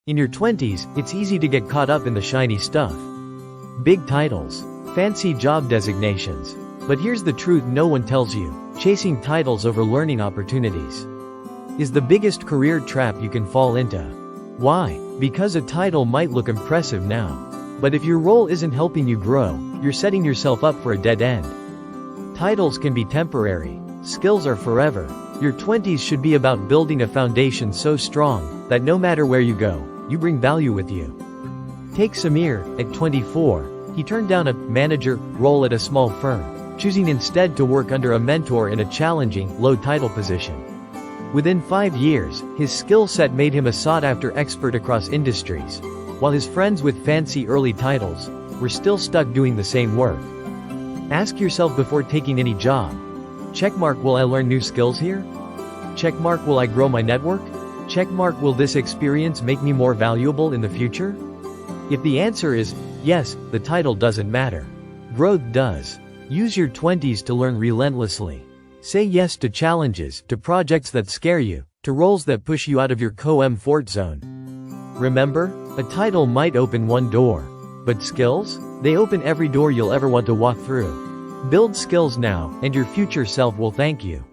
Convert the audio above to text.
In your 20s, it's easy to get caught up in the shiny stuff. Big titles. Fancy job designations. But here's the truth no one tells you. Chasing titles over learning opportunities is the biggest career trap you can fall into. Why? Because a title might look impressive now. But if your role isn't helping you grow, you're setting yourself up for a dead end. Titles can be temporary. Skills are forever. Your 20s should be about building a foundation so strong that no matter where you go, you bring value with you. Take Samir. At 24, he turned down a manager role at a small firm, choosing instead to work under a mentor in a challenging, low-title position. Within 5 years, his skill set made him a sought-after expert across industries, while his friends with fancy early titles were still stuck doing the same work. Ask yourself before taking any job. Checkmark, will I learn new skills here? Checkmark, will I grow my network? Checkmark, will this experience make me more valuable in the future? If the answer is yes, the title doesn't matter. Growth does. Use your 20s to learn relentlessly. Say yes to challenges, to projects that scare you, to roles that push you out of your comfort zone. Remember, a title might open one door, but skills? They open every door you'll ever want to walk through. Build skills now, and your future self will thank you.